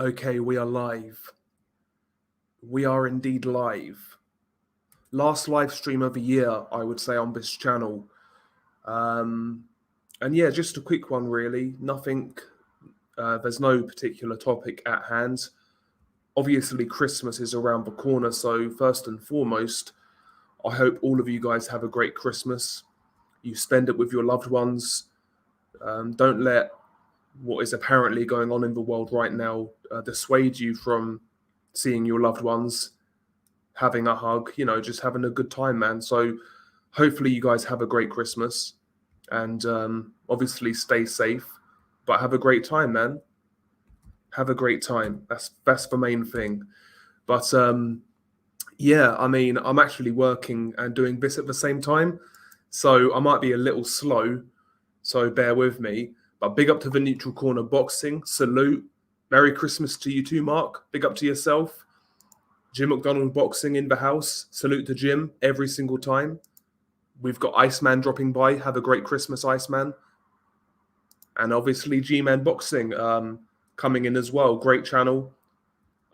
Okay, we are live. We are indeed live. Last live stream of the year, I would say, on this channel. And yeah, just a quick one, really. Nothing, there's no particular topic at hand. Obviously, Christmas is around the corner, so first and foremost, I hope all of you guys have a great Christmas. You spend it with your loved ones. Don't let what is apparently going on in the world right now dissuade you from seeing your loved ones, having a hug, just having a good time, man. So hopefully you guys have a great Christmas and obviously stay safe, but have a great time, man. Have a great time. That's the main thing. But yeah, I mean, I'm actually working and doing this at the same time, so I might be a little slow, so bear with me. But big up to the Neutral Corner Boxing. Salute. Merry Christmas to you too, Mark. Big up to yourself. Jim McDonald Boxing in the house. Salute to Jim every single time. We've got Iceman dropping by. Have a great Christmas, Iceman. And obviously G-Man Boxing coming in as well. Great channel.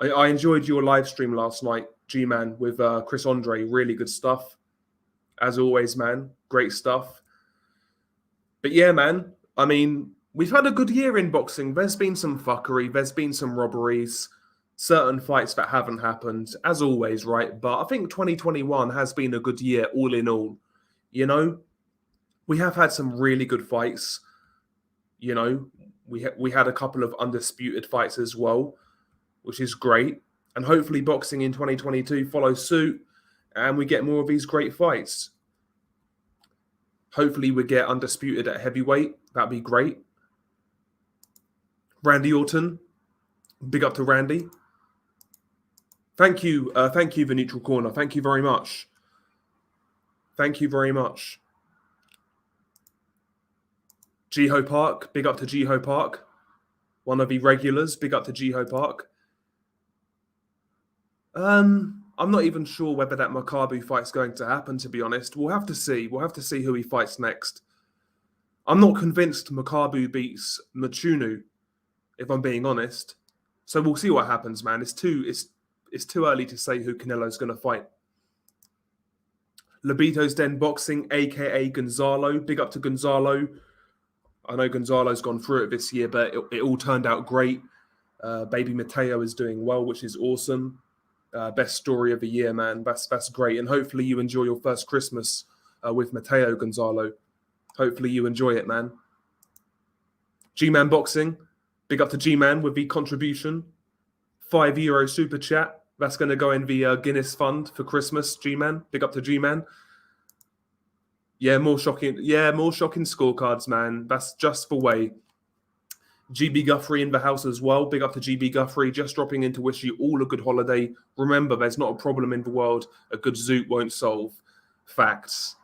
I enjoyed your live stream last night, G-Man, with Chris Andre. Really good stuff. As always, man. Great stuff. But yeah, man. I mean, we've had a good year in boxing. There's been some fuckery. There's been some robberies. Certain fights that haven't happened, as always, right? But I think 2021 has been a good year, all in all. We have had some really good fights. We had a couple of undisputed fights as well, which is great. And hopefully boxing in 2022 follows suit and we get more of these great fights. Hopefully we get undisputed at heavyweight. That'd be great. Randy Orton. Big up to Randy. Thank you, the Neutral Corner. Thank you very much. Thank you very much. Jiho Park. Big up to Jiho Park. One of the regulars. Big up to Jiho Park. I'm not even sure whether that Makabu fight's going to happen, to be honest. We'll have to see. We'll have to see who he fights next. I'm not convinced Makabu beats Machunu, if I'm being honest. So we'll see what happens, man. It's too early to say who Canelo's going to fight. Lobito's Den Boxing, a.k.a. Gonzalo. Big up to Gonzalo. I know Gonzalo's gone through it this year, but it all turned out great. Baby Mateo is doing well, which is awesome. Best story of the year, man. That's great. And hopefully you enjoy your first Christmas with Mateo, Gonzalo. Hopefully you enjoy it, man. G-Man Boxing. Big up to G-Man with the contribution. €5 super chat. That's going to go in the Guinness Fund for Christmas, G-Man. Big up to G-Man. Yeah, more shocking scorecards, man. That's just the way. GB Guthrie in the house as well. Big up to GB Guthrie. Just dropping in to wish you all a good holiday. Remember, there's not a problem in the world a good zoot won't solve. Facts.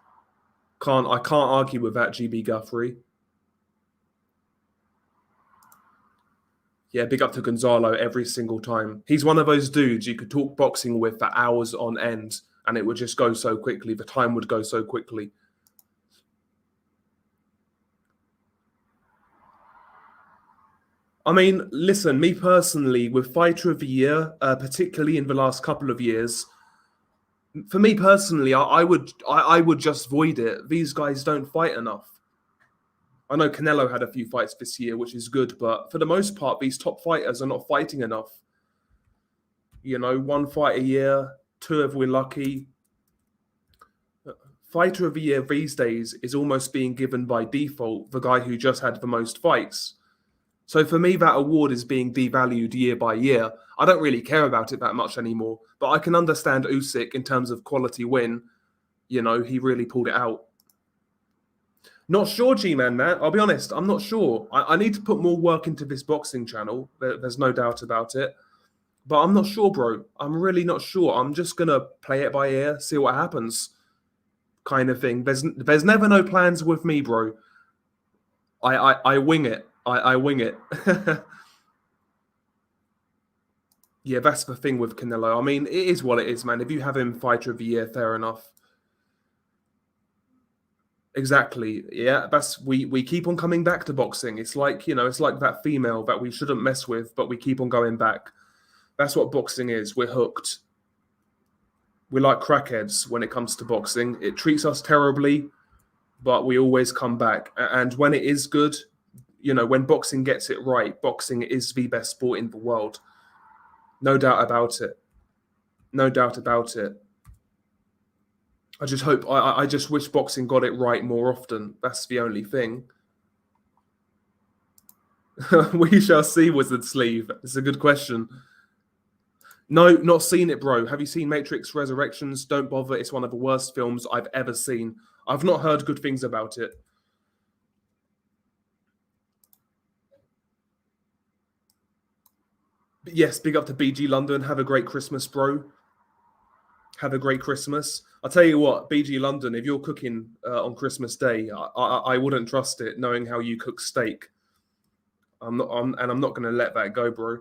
I can't argue with that, GB Guthrie. Yeah, big up to Gonzalo every single time. He's one of those dudes you could talk boxing with for hours on end, and it would just go so quickly. The time would go so quickly. I mean, listen, me personally, with Fighter of the Year, particularly in the last couple of years, for me personally, I would just void it. These guys don't fight enough. I know Canelo had a few fights this year, which is good, but for the most part, these top fighters are not fighting enough. One fight a year, two if we're lucky. Fighter of the Year these days is almost being given by default the guy who just had the most fights. So for me, that award is being devalued year by year. I don't really care about it that much anymore, but I can understand Usyk in terms of quality win. He really pulled it out. Not sure, G-Man, man. I'll be honest, I'm not sure. I need to put more work into this boxing channel. There's no doubt about it. But I'm not sure, bro. I'm really not sure. I'm just going to play it by ear, see what happens kind of thing. There's never no plans with me, bro. I wing it. I wing it. Yeah, that's the thing with Canelo. I mean, it is what it is, man. If you have him Fighter of the Year, fair enough. Exactly. Yeah, that's we keep on coming back to boxing. It's like, it's like that female that we shouldn't mess with, but we keep on going back. That's what boxing is. We're hooked. We're like crackheads when it comes to boxing. It treats us terribly, but we always come back. And when it is good, when boxing gets it right, boxing is the best sport in the world. No doubt about it. No doubt about it. I just hope, I just wish boxing got it right more often. That's the only thing. We shall see, Wizard Sleeve. It's a good question. No, not seen it, bro. Have you seen Matrix Resurrections? Don't bother. It's one of the worst films I've ever seen. I've not heard good things about it. But yes, big up to BG London. Have a great Christmas, bro. Have a great Christmas. I'll tell you what, BG London, if you're cooking on Christmas Day, I wouldn't trust it, knowing how you cook steak. I'm not going to let that go, bro.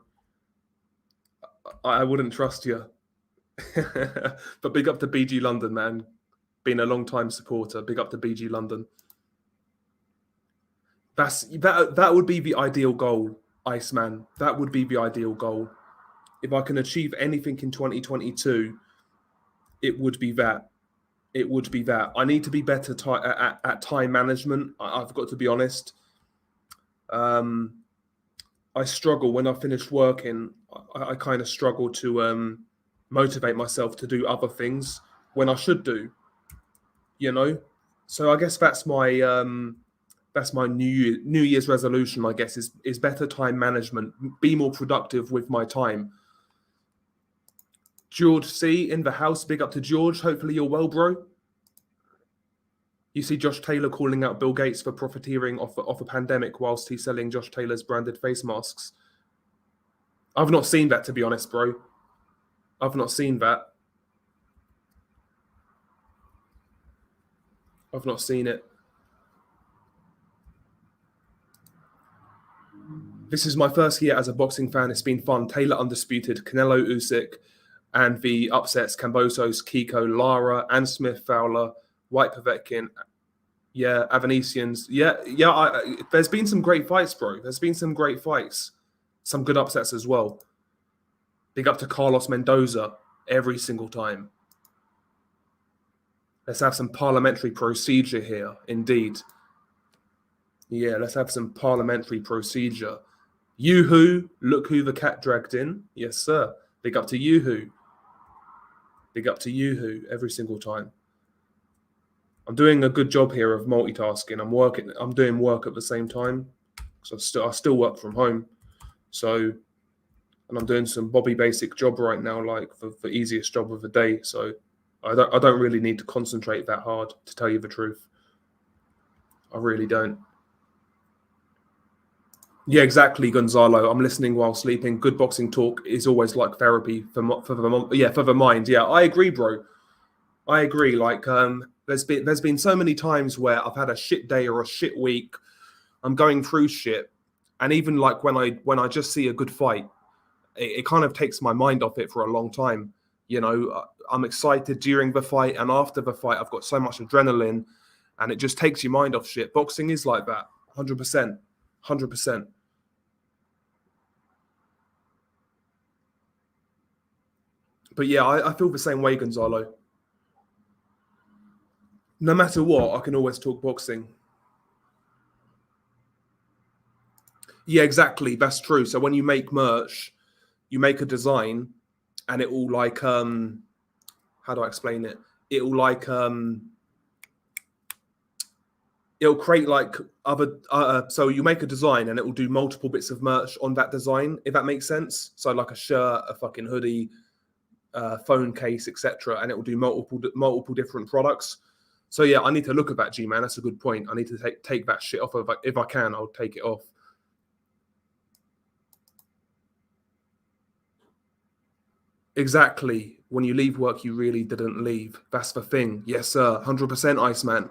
I wouldn't trust you. But big up to BG London, man. Been a long time supporter. Big up to BG London. That would be the ideal goal, Iceman. That would be the ideal goal. If I can achieve anything in 2022, it would be that. It would be that. I need to be better at time management. I've got to be honest. I struggle when I finish working. I kind of struggle to motivate myself to do other things when I should do. So I guess that's my New Year's resolution. I guess is better time management. Be more productive with my time. George C in the house. Big up to George. Hopefully you're well, bro. You see Josh Taylor calling out Bill Gates for profiteering off a pandemic whilst he's selling Josh Taylor's branded face masks. I've not seen that, to be honest, bro. I've not seen that. I've not seen it. This is my first year as a boxing fan. It's been fun. Taylor undisputed, Canelo Usyk, and the upsets: Kambosos, Kiko, Lara, and Smith, Fowler, White Povetkin, yeah, Avanesians. Yeah. There's been some great fights, bro. There's been some great fights. Some good upsets as well. Big up to Carlos Mendoza every single time. Let's have some parliamentary procedure here, indeed. Yeah, let's have some parliamentary procedure. Yoo-hoo, look who the cat dragged in. Yes, sir. Big up to Yoo-hoo. Big up to Yoo-hoo every single time. I'm doing a good job here of multitasking. I'm doing work at the same time. So I still work from home. So, and I'm doing some Bobby Basic job right now, like the easiest job of the day. So I don't really need to concentrate that hard, to tell you the truth. I really don't. Yeah, exactly, Gonzalo. I'm listening while sleeping. Good boxing talk is always like therapy for the mind. Yeah, I agree, bro. I agree. Like, there's been so many times where I've had a shit day or a shit week. I'm going through shit, and even like when I just see a good fight, it kind of takes my mind off it for a long time. I'm excited during the fight, and after the fight, I've got so much adrenaline, and it just takes your mind off shit. Boxing is like that, 100%, 100%. But yeah, I feel the same way, Gonzalo. No matter what, I can always talk boxing. Yeah, exactly. That's true. So when you make merch, you make a design, and it will like how do I explain it? It will like it'll create like other so you make a design and it will do multiple bits of merch on that design, if that makes sense. So like a shirt, a fucking hoodie, phone case, etc., and it will do multiple different products. So yeah, I need to look at that, G-man. That's a good point. I need to take that shit off. If I can, I'll take it off. Exactly. When you leave work, you really didn't leave. That's the thing. Yes, sir. 100% Iceman.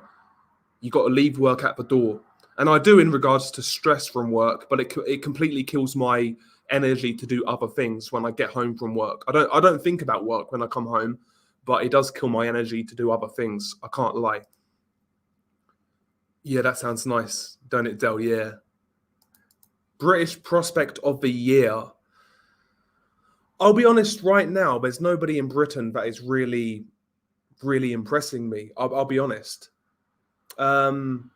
You got to leave work at the door. And I do in regards to stress from work, but it completely kills my energy to do other things when I get home from work. I don't think about work when I come home, but it does kill my energy to do other things. I can't lie. Yeah, that sounds nice. Don't it, Del? Yeah. British prospect of the year. I'll be honest right now, there's nobody in Britain that is really, really impressing me. I'll be honest. Um,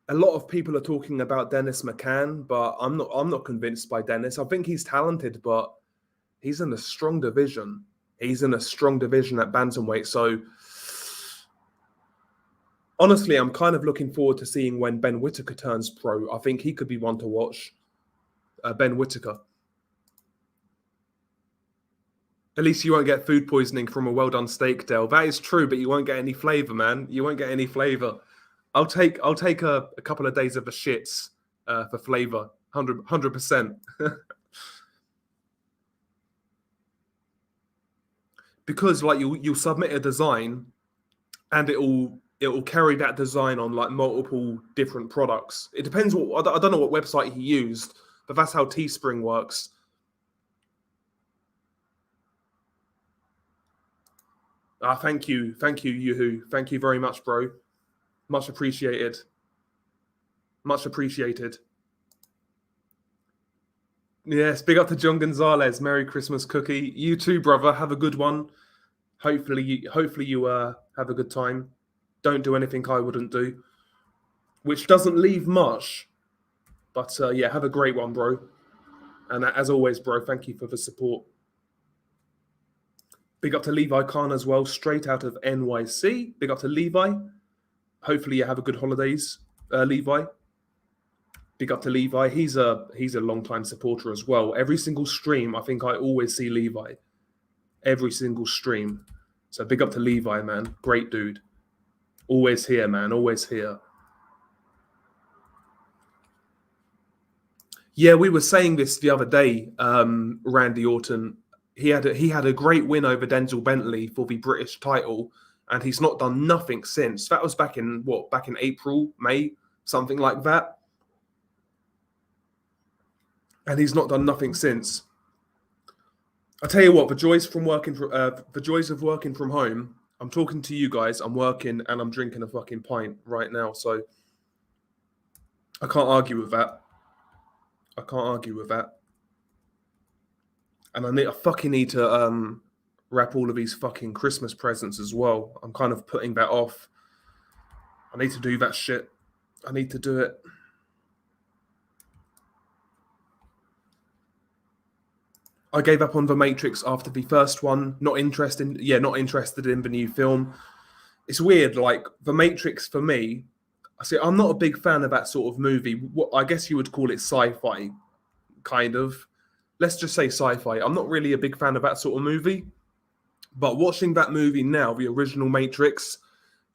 a lot of people are talking about Dennis McCann, but I'm not convinced by Dennis. I think he's talented, but he's in a strong division. He's in a strong division at bantamweight. So honestly, I'm kind of looking forward to seeing when Ben Whittaker turns pro. I think he could be one to watch. Ben Whittaker. At least you won't get food poisoning from a well-done steak, Dale. That is true, but you won't get any flavor, man. You won't get any flavor. I'll take a couple of days of the shits for flavor, 100%. Because like you'll submit a design, and it'll carry that design on like multiple different products. It depends what I don't know what website he used, but that's how Teespring works. Thank you, Yoo-hoo. Thank you very much, bro. Much appreciated. Much appreciated. Yes, big up to John Gonzalez. Merry Christmas cookie. You too, brother. Have a good one. Hopefully you have a good time. Don't do anything I wouldn't do, which doesn't leave much. But yeah, have a great one, bro. And as always, bro, thank you for the support. Big up to Levi Khan as well, straight out of NYC. Big up to Levi. Hopefully you have a good holidays, Levi. Big up to Levi. He's a long-time supporter as well. Every single stream, I think I always see Levi. Every single stream. So big up to Levi, man. Great dude. Always here, man. Always here. Yeah, we were saying this the other day, Randy Orton. He had a great win over Denzel Bentley for the British title, and he's not done nothing since. That was back in April, May, something like that. And he's not done nothing since. I tell you what, the joys of working from home. I'm talking to you guys. I'm working and I'm drinking a fucking pint right now, so I can't argue with that. I can't argue with that. And I fucking need to wrap all of these fucking Christmas presents as well. I'm kind of putting that off. I need to do that shit. I need to do it. I gave up on The Matrix after the first one. Not interested in the new film. It's weird, like The Matrix for me, I'm not a big fan of that sort of movie. What I guess you would call it sci-fi, kind of. Let's just say sci-fi. I'm not really a big fan of that sort of movie. But watching that movie now, the original Matrix,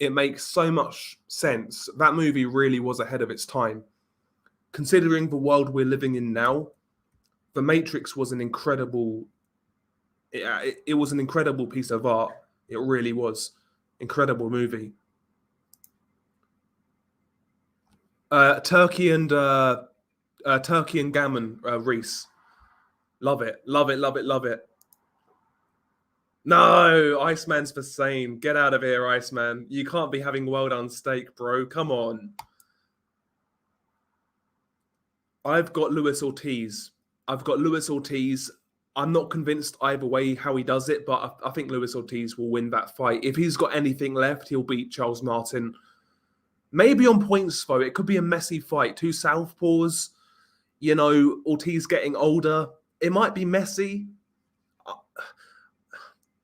it makes so much sense. That movie really was ahead of its time. Considering the world we're living in now, The Matrix was an incredible. It was an incredible piece of art. It really was. Incredible movie. Turkey and gammon, Reese. Love it. Love it. Love it. Love it. No, Iceman's the same. Get out of here, Iceman. You can't be having well done steak, bro. Come on. I've got Luis Ortiz. I'm not convinced either way how he does it, but I think Luis Ortiz will win that fight. If he's got anything left, he'll beat Charles Martin. Maybe on points, though. It could be a messy fight. Two southpaws. Ortiz getting older. It might be messy.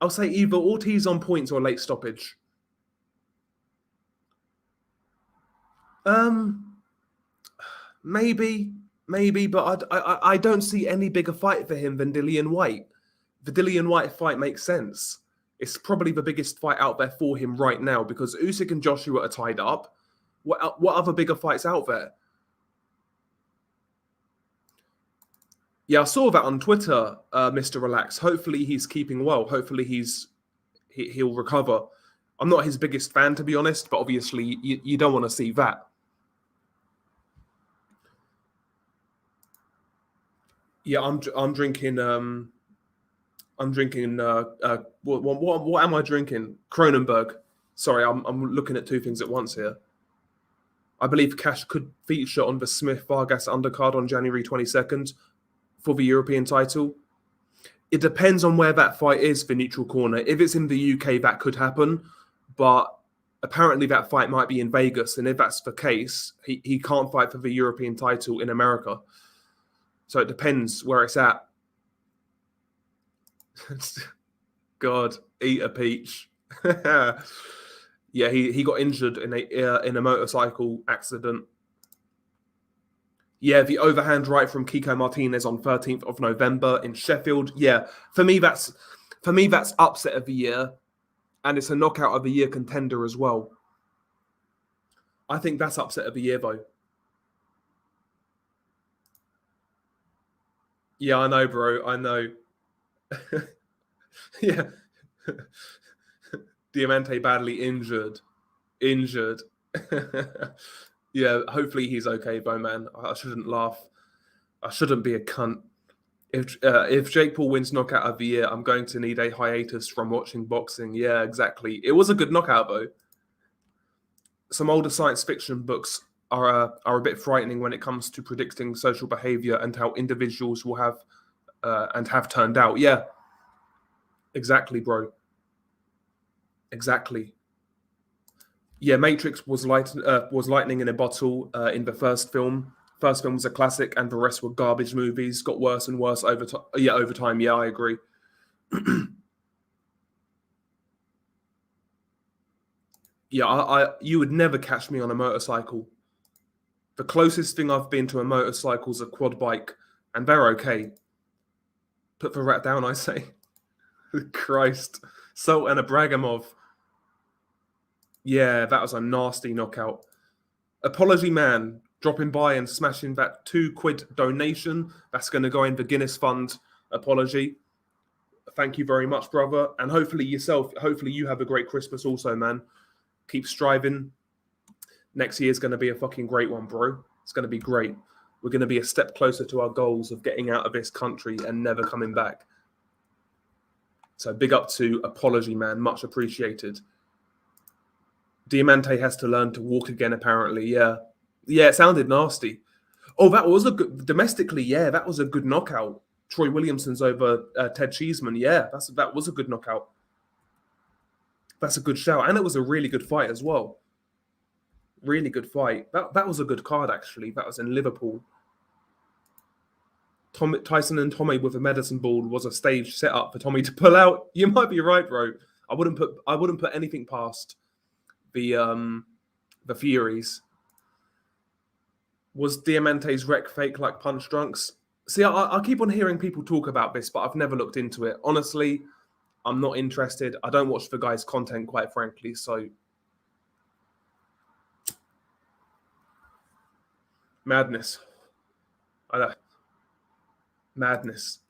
I'll say either Ortiz on points or late stoppage. Maybe, but I don't see any bigger fight for him than Dillian White. The Dillian White fight makes sense. It's probably the biggest fight out there for him right now because Usyk and Joshua are tied up. What other bigger fights out there? Yeah, I saw that on Twitter, Mr. Relax. Hopefully he's keeping well. Hopefully he'll recover. I'm not his biggest fan, to be honest, but obviously you don't want to see that. Yeah, I'm drinking. I'm drinking. What am I drinking? Kronenberg. Sorry, I'm looking at two things at once here. I believe Cash could feature on the Smith-Vargas undercard on January 22nd for the European title. It depends on where that fight is for Neutral Corner. If it's in the UK, that could happen, but apparently that fight might be in Vegas, and if that's the case, he can't fight for the European title in America. So it depends where it's at. God, eat a peach. Yeah, he got injured in a motorcycle accident. Yeah, the overhand right from Kiko Martinez on 13th of November in Sheffield. Yeah, for me that's upset of the year, and it's a knockout of the year contender as well. I think that's upset of the year though. Yeah, I know, bro. I know. Yeah. Diamante badly injured. Yeah, hopefully he's okay, though, man. I shouldn't laugh. I shouldn't be a cunt. If Jake Paul wins knockout of the year, I'm going to need a hiatus from watching boxing. Yeah, exactly. It was a good knockout, though. Some older science fiction books are a bit frightening when it comes to predicting social behavior and how individuals will have and have turned out. Yeah, exactly, bro. Exactly. Yeah, Matrix was lightning in a bottle in the first film. First film was a classic, and the rest were garbage movies. Got worse and worse over time. Yeah, over time. Yeah, I agree. Yeah, you would never catch me on a motorcycle. The closest thing I've been to a motorcycle is a quad bike, and they're okay. Put the rat down, I say. Christ, Salt and Abragamov. Yeah, that was a nasty knockout. Apology Man dropping by and smashing that £2 donation. That's going to go in the Guinness Fund. Apology. Thank you very much, brother. And hopefully you have a great Christmas also, man. Keep striving. Next year is going to be a fucking great one, bro. It's going to be great. We're going to be a step closer to our goals of getting out of this country and never coming back. So big up to Apology Man. Much appreciated. Diamante has to learn to walk again, apparently. Yeah. Yeah, it sounded nasty. Oh, that was a good... Domestically, yeah, that was a good knockout. Troy Williamson's over Ted Cheeseman. Yeah, that was a good knockout. That's a good shout. And it was a really good fight as well. Really good fight. That was a good card, actually. That was in Liverpool. Tyson and Tommy with a medicine ball was a stage set up for Tommy to pull out. You might be right, bro. I wouldn't put anything past the Furies. Was Diamante's wreck fake like Punch Drunks? See, I keep on hearing people talk about this, but I've never looked into it. Honestly, I'm not interested. I don't watch the guy's content, quite frankly, so... Madness. I know. Madness.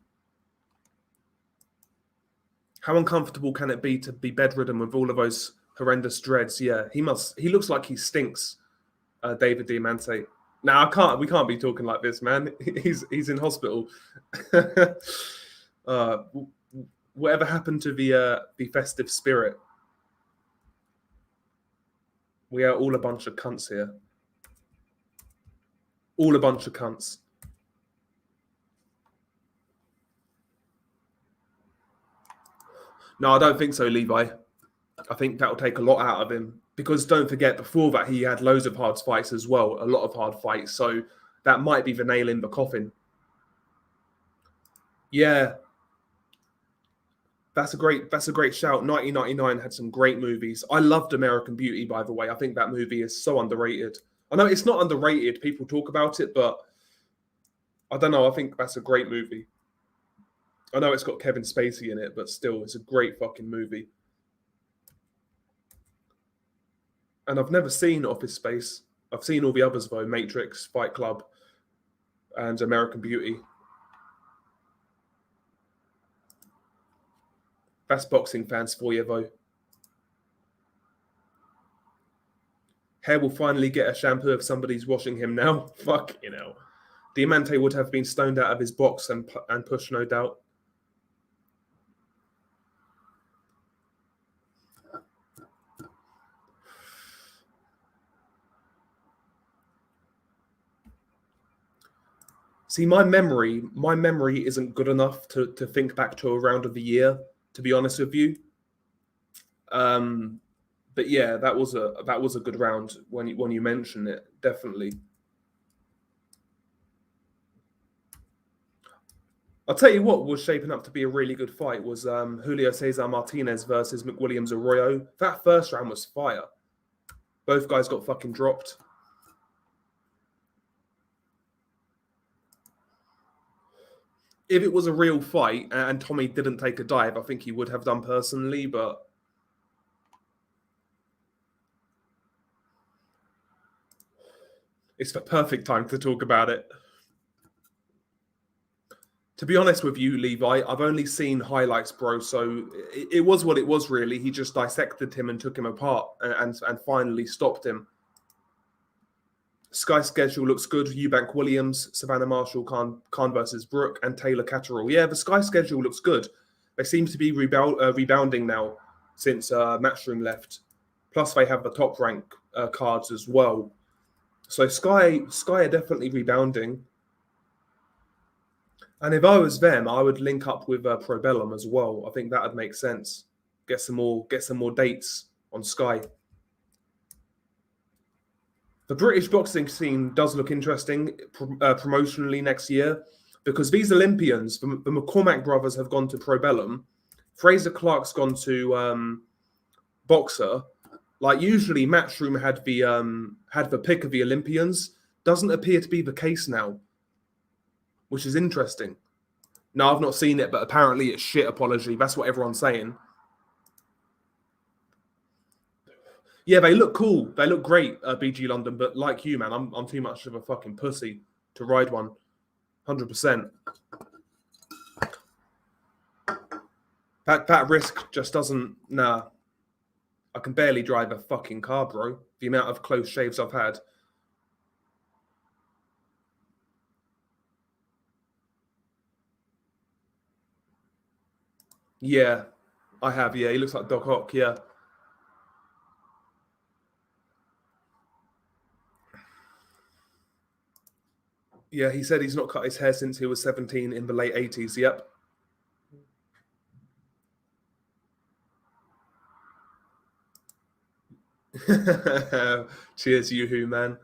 How uncomfortable can it be to be bedridden with all of those horrendous dreads? Yeah, he looks like he stinks, David Diamante. Now we can't be talking like this, man. He's in hospital. Whatever happened to the festive spirit? We are all a bunch of cunts here. All a bunch of cunts. No, I don't think so, Levi. I think that'll take a lot out of him. Because don't forget, before that, he had loads of hard fights as well. A lot of hard fights. So that might be the nail in the coffin. Yeah. That's a great shout. 1999 had some great movies. I loved American Beauty, by the way. I think that movie is so underrated. I know it's not underrated. People talk about it, but I don't know. I think that's a great movie. I know it's got Kevin Spacey in it, but still, it's a great fucking movie. And I've never seen Office Space. I've seen all the others, though. Matrix, Fight Club, and American Beauty. That's boxing fans for you, though. Hair will finally get a shampoo if somebody's washing him now. Fuck, you know. Diamante would have been stoned out of his box and pushed, no doubt. See, my memory isn't good enough to think back to a round of the year, to be honest with you. But yeah, that was a good round when you mention it, definitely. I'll tell you what was shaping up to be a really good fight was Julio Cesar Martinez versus McWilliams Arroyo. That first round was fire. Both guys got fucking dropped. If it was a real fight and Tommy didn't take a dive, I think he would have done personally, but it's the perfect time to talk about it. To be honest with you, Levi, I've only seen highlights, bro. So it was what it was, really. He just dissected him and took him apart and finally stopped him. Sky schedule looks good. Eubank Williams, Savannah Marshall, Khan versus Brooke, and Taylor Catterall. Yeah, the Sky schedule looks good. They seem to be rebounding now since Matchroom left. Plus, they have the top rank cards as well. So Sky are definitely rebounding. And if I was them, I would link up with Probellum as well. I think that would make sense. Get some more dates on Sky. The British boxing scene does look interesting promotionally next year because these Olympians, the McCormack brothers, have gone to Probellum. Fraser Clark's gone to Boxer. Like usually, Matchroom had the pick of the Olympians. Doesn't appear to be the case now, which is interesting. No, I've not seen it, but apparently it's shit. Apology. That's what everyone's saying. Yeah, they look cool. They look great, BG London. But like you, man, I'm too much of a fucking pussy to ride one. 100%. That risk just doesn't. Nah. I can barely drive a fucking car, bro. The amount of close shaves I've had. Yeah, I have. Yeah, he looks like Doc Ock. Yeah. Yeah, he said he's not cut his hair since he was 17 in the late 80s. Yep. Cheers, Yoo-hoo, man.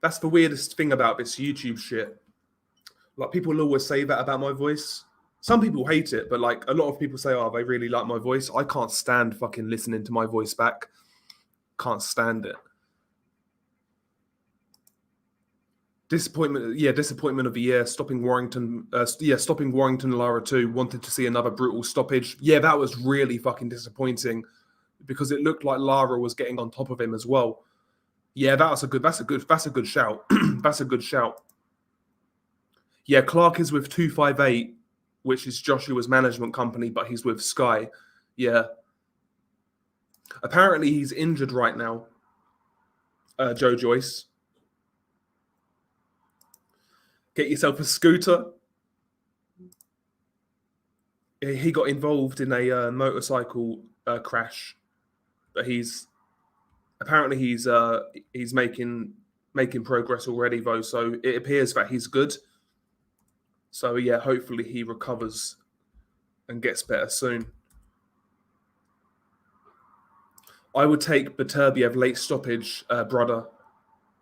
That's the weirdest thing about this YouTube shit. Like, people will always say that about my voice. Some people hate it, but like a lot of people say, oh, they really like my voice. I can't stand fucking listening to my voice back. Can't stand it. Disappointment of the year. Stopping Warrington Lara 2. Wanted to see another brutal stoppage. Yeah, that was really fucking disappointing because it looked like Lara was getting on top of him as well. Yeah, that's a good shout. That's a good shout. Yeah, Clark is with 258, which is Joshua's management company, but he's with Sky. Yeah. Apparently he's injured right now. Joe Joyce. Get yourself a scooter. He got involved in a motorcycle crash, but he's making progress already though. So it appears that he's good. So yeah, hopefully he recovers and gets better soon. I would take Beterbiev late stoppage, brother.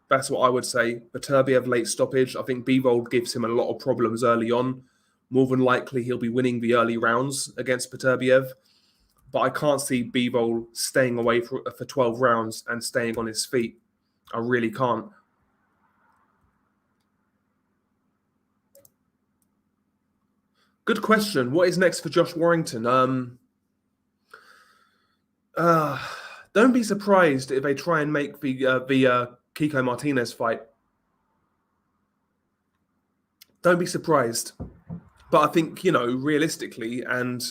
That's what I would say. Beterbiev late stoppage. I think Bivol gives him a lot of problems early on. More than likely, he'll be winning the early rounds against Beterbiev. But I can't see Bivol staying away for 12 rounds and staying on his feet. I really can't. Good question. What is next for Josh Warrington? Don't be surprised if they try and make the Kiko Martinez fight. Don't be surprised. But I think, realistically, and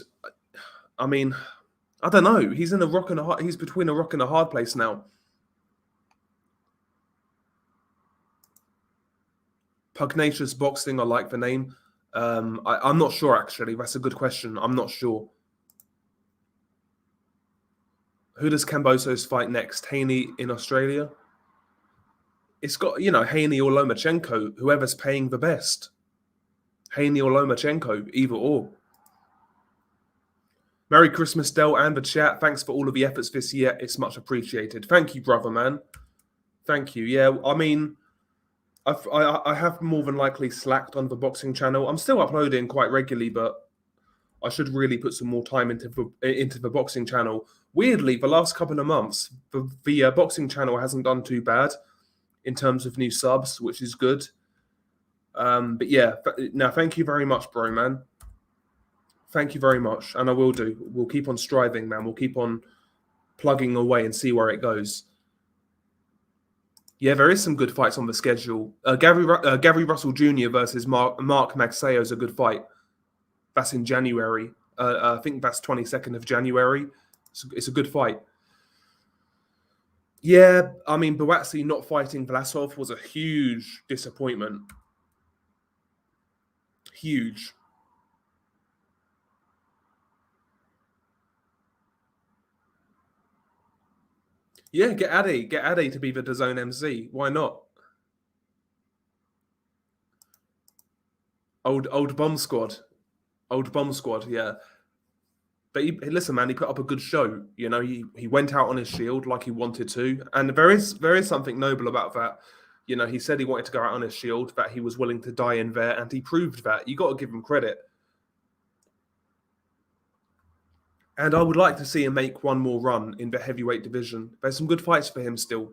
I mean, I don't know. He's between a rock and a hard place now. Pugnacious Boxing, I like the name. I'm not sure, actually. That's a good question. I'm not sure. Who does Cambosos fight next? Haney in Australia? It's got, Haney or Lomachenko, whoever's paying the best. Haney or Lomachenko, either or. Merry Christmas, Del, and the chat. Thanks for all of the efforts this year. It's much appreciated. Thank you, brother, man. Thank you. Yeah, I mean, I have more than likely slacked on the boxing channel. I'm still uploading quite regularly, but I should really put some more time into the boxing channel. Weirdly, the last couple of months, the boxing channel hasn't done too bad in terms of new subs, which is good. But yeah, now thank you very much, bro, man. Thank you very much, and I will do. We'll keep on striving, man. We'll keep on plugging away and see where it goes. Yeah, there is some good fights on the schedule. Gary Russell Jr. versus Mark Magsayo is a good fight. That's in January. I think that's 22nd of January. It's a good fight. Yeah, I mean, Buatsi not fighting Vlasov was a huge disappointment. Huge. Yeah, get Ade to be the DAZN MC. Why not? Old bomb squad. Yeah. But listen, man, he put up a good show. He went out on his shield like he wanted to, and there is something noble about that. He said he wanted to go out on his shield, that he was willing to die in there, and he proved that. You got to give him credit. And I would like to see him make one more run in the heavyweight division. There's some good fights for him still,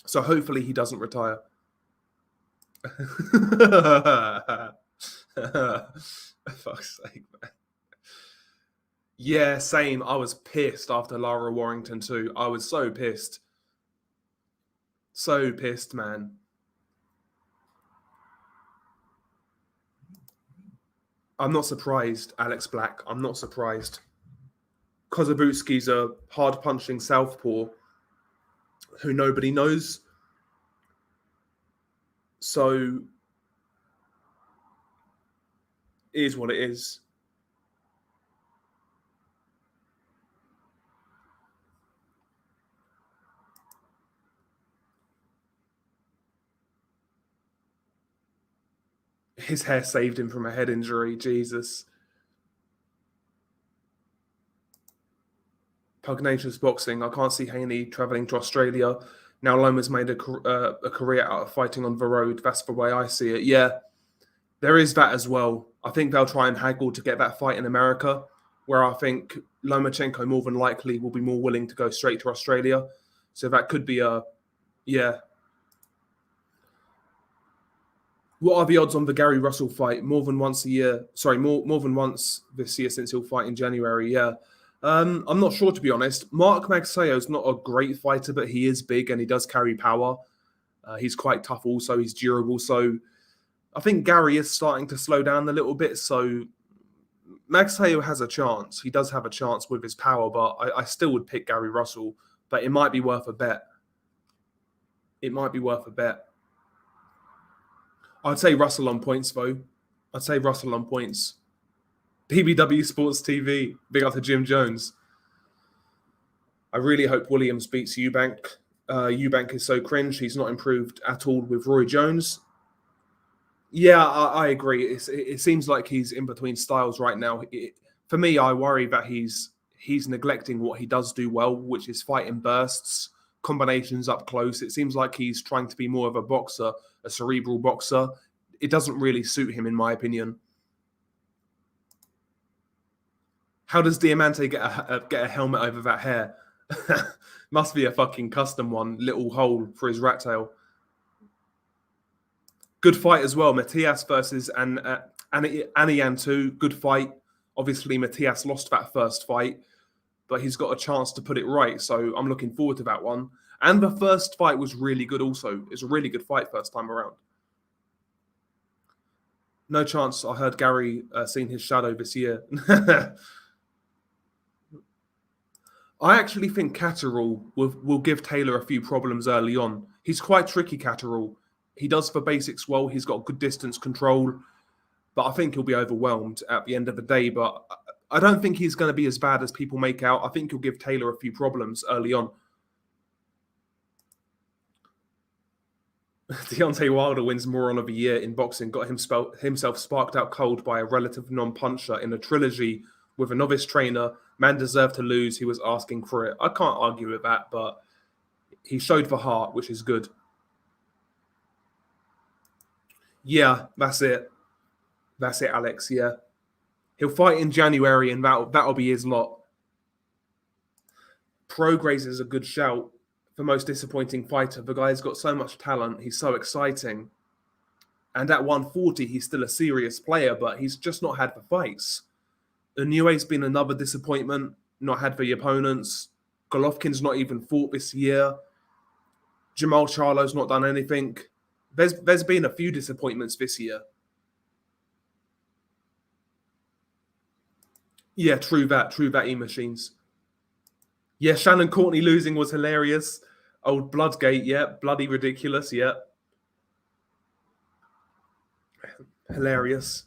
so hopefully he doesn't retire. Fuck's sake, man. Yeah, same. I was pissed after Lara Warrington too. I was so pissed. So pissed, man. I'm not surprised, Alex Black. I'm not surprised. Kozabutski's a hard-punching southpaw who nobody knows. So it is what it is. His hair saved him from a head injury. Jesus. Pugnacious boxing. I can't see Haney travelling to Australia. Now Loma's made a career out of fighting on the road. That's the way I see it. Yeah, there is that as well. I think they'll try and haggle to get that fight in America, where I think Lomachenko more than likely will be more willing to go straight to Australia. So that could be yeah. What are the odds on the Gary Russell fight? More than once a year. Sorry, more than once this year, since he'll fight in January. Yeah. I'm not sure, to be honest. Mark Magsayo is not a great fighter, but he is big and he does carry power. He's quite tough also. He's durable. So I think Gary is starting to slow down a little bit. So Magsayo has a chance. He does have a chance with his power, but I still would pick Gary Russell. But it might be worth a bet. It might be worth a bet. I'd say Russell on points, though. I'd say Russell on points. BBW Sports TV. Big up to Jim Jones. I really hope Williams beats Eubank. Eubank is so cringe. He's not improved at all with Roy Jones. Yeah, I agree. It seems like he's in between styles right now. For me, I worry that he's neglecting what he does do well, which is fighting bursts, combinations up close. It seems like he's trying to be more of a boxer, a cerebral boxer. It doesn't really suit him, in my opinion. How does Diamante get a helmet over that hair? Must be a fucking custom one. Little hole for his rat tail. Good fight as well. Matias versus Anian too. Good fight. Obviously, Matias lost that first fight, but he's got a chance to put it right. So I'm looking forward to that one. And the first fight was really good also. It's a really good fight first time around. No chance I heard Gary seen his shadow this year. I actually think Catterall will give Taylor a few problems early on. He's quite tricky, Catterall. He does the basics well. He's got good distance control. But I think he'll be overwhelmed at the end of the day. But I don't think he's going to be as bad as people make out. I think he'll give Taylor a few problems early on. Deontay Wilder wins Moron of the Year in boxing, got himself sparked out cold by a relative non-puncher in a trilogy with a novice trainer. Man deserved to lose. He was asking for it. I can't argue with that, but he showed the heart, which is good. Yeah, that's it. That's it, Alex. Yeah. He'll fight in January, and that'll be his lot. Prograis is a good shout for most disappointing fighter. The guy's got so much talent. He's so exciting. And at 140, he's still a serious player, but he's just not had the fights. Inouye's been another disappointment, not had the opponents. Golovkin's not even fought this year. Jamal Charlo's not done anything. There's been a few disappointments this year. Yeah, true that, E-Machines. Yeah, Shannon Courtney losing was hilarious. Old Bloodgate, yeah, bloody ridiculous, yeah. Hilarious.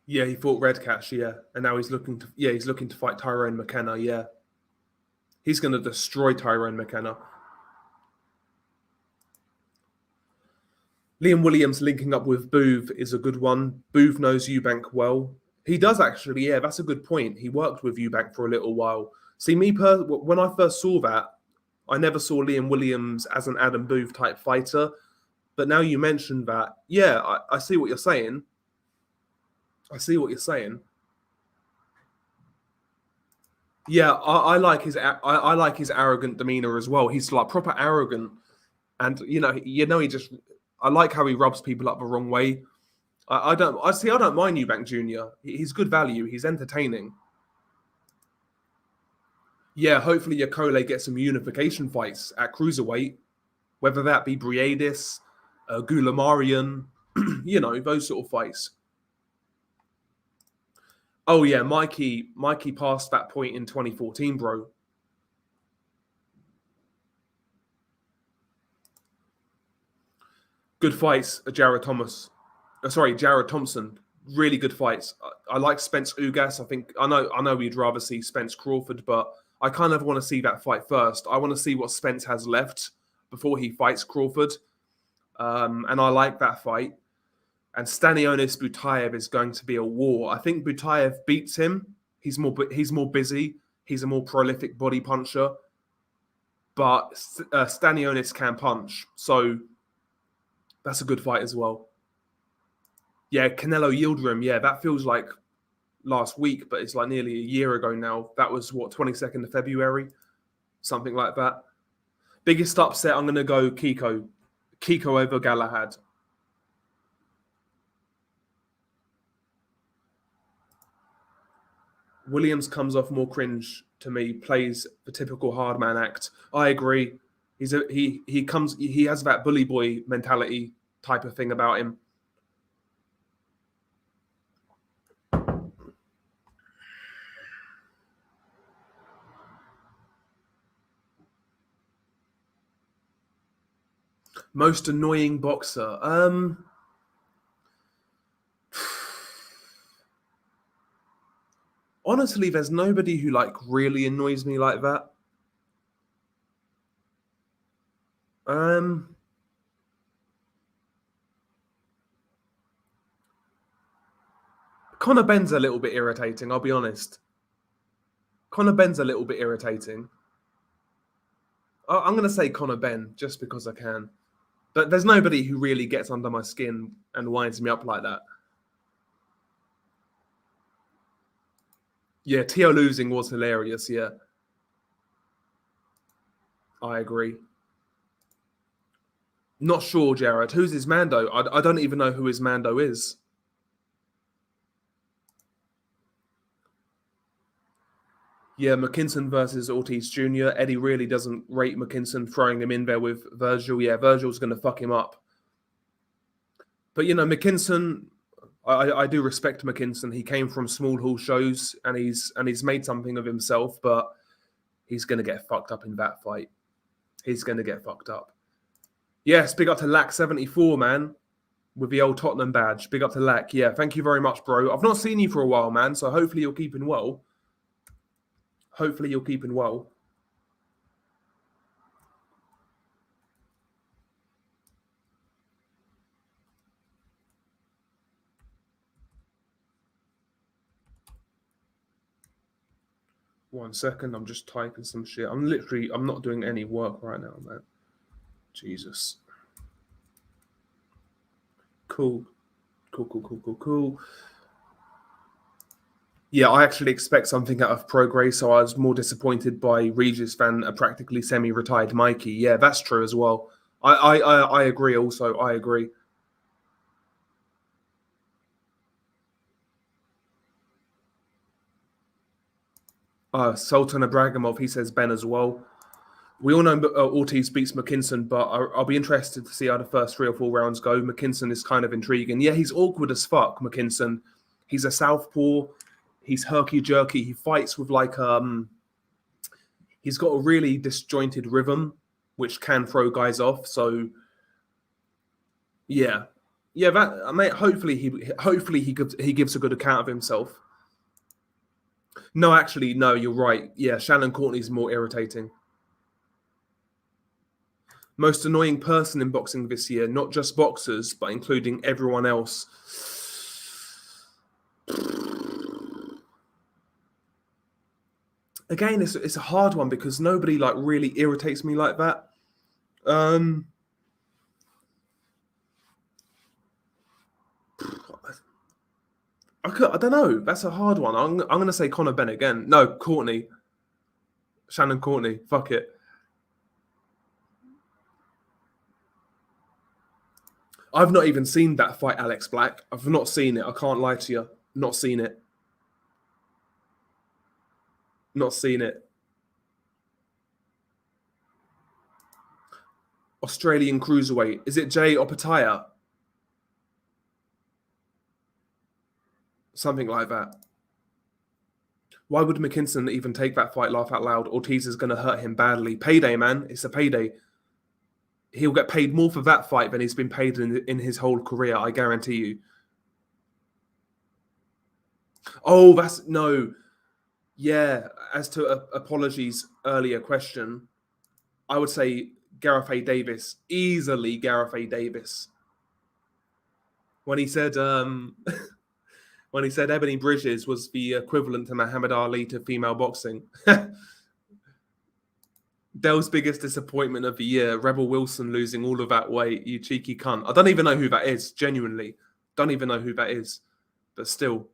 Yeah, he fought Red Cash, yeah. And now he's looking to fight Tyrone McKenna, yeah. He's going to destroy Tyrone McKenna. Liam Williams linking up with Booth is a good one. Booth knows Eubank well. He does actually, yeah, that's a good point. He worked with Eubank for a little while. See, when I first saw that, I never saw Liam Williams as an Adam Booth type fighter. But now you mentioned that, yeah, I see what you're saying. I see what you're saying. Yeah, I like his arrogant demeanor as well. He's like proper arrogant, and I like how he rubs people up the wrong way. I don't mind Eubank Jr. He's good value. He's entertaining. Yeah, hopefully Yakole gets some unification fights at cruiserweight, whether that be Briadis, Gulamarian, those sort of fights. Oh yeah, Mikey passed that point in 2014, bro. Good fights, Jared Thompson. Really good fights. I like Spence Ugas. I know we'd rather see Spence Crawford, but I kind of want to see that fight first. I want to see what Spence has left before he fights Crawford. And I like that fight. And Stanionis Butayev is going to be a war. I think Butayev beats him. He's more busy. He's a more prolific body puncher. But Stanionis can punch. So that's a good fight as well. Yeah, Canelo Yildirim. Yeah, that feels like last week, but it's like nearly a year ago now. That was, 22nd of February? Something like that. Biggest upset, I'm going to go Kiko. Kiko over Galahad. Williams comes off more cringe to me, plays the typical hard man act. I agree. He has that bully boy mentality type of thing about him. Most annoying boxer. Honestly, there's nobody who really annoys me like that. Conor Benn's a little bit irritating, I'll be honest. Conor Benn's a little bit irritating. I'm going to say Conor Benn just because I can. But there's nobody who really gets under my skin and winds me up like that. Yeah, Tio losing was hilarious, yeah. I agree. Not sure, Jared. Who's his Mando? I don't even know who his Mando is. Yeah, McKinson versus Ortiz Jr. Eddie really doesn't rate McKinson, throwing him in there with Virgil. Yeah, Virgil's going to fuck him up. But, McKinson, I do respect McKinson. He came from small hall shows and he's made something of himself, but he's going to get fucked up in that fight. He's going to get fucked up. Yes, big up to Lack74, man, with the old Tottenham badge. Big up to Lack. Yeah, thank you very much, bro. I've not seen you for a while, man, so hopefully you're keeping well. Hopefully you're keeping well. One second, I'm just typing some shit. I'm not doing any work right now, man. Jesus. Cool. Yeah, I actually expect something out of Progress, so I was more disappointed by Regis than a practically semi-retired Mikey. Yeah, that's true as well. I agree also. I agree. Sultan Abragimov, he says Ben as well. We all know Ortiz beats McKinson, but I'll be interested to see how the first 3 or 4 rounds go. McKinson is kind of intriguing. Yeah, he's awkward as fuck, McKinson. He's a southpaw. He's herky-jerky. He fights with he's got a really disjointed rhythm, which can throw guys off. So, yeah. That mate. Hopefully he gives a good account of himself. No, actually, no. You're right. Yeah, Shannon Courtney's more irritating. Most annoying person in boxing this year, not just boxers, but including everyone else. Again, it's a hard one because nobody like really irritates me like that. I don't know. That's a hard one. I'm going to say Conor Benn again. No, Courtney. Shannon Courtney. Fuck it. I've not even seen that fight, Alex Black. I've not seen it. I can't lie to you. Not seen it. Not seen it. Australian cruiserweight. Is it Jay Opataya? Something like that. Why would McKinson even take that fight? Laugh out loud. Ortiz is going to hurt him badly. Payday, man. It's a payday. He'll get paid more for that fight than he's been paid in his whole career. I guarantee you. Oh, that's no. Yeah. As to apologies earlier question, I would say Gareth A. Davis. Easily Gareth A. Davis. When he said when he said Ebony Bridges was the equivalent to Muhammad Ali to female boxing. Dell's biggest disappointment of the year, Rebel Wilson losing all of that weight, you cheeky cunt. I don't even know who that is, genuinely. Don't even know who that is. But still.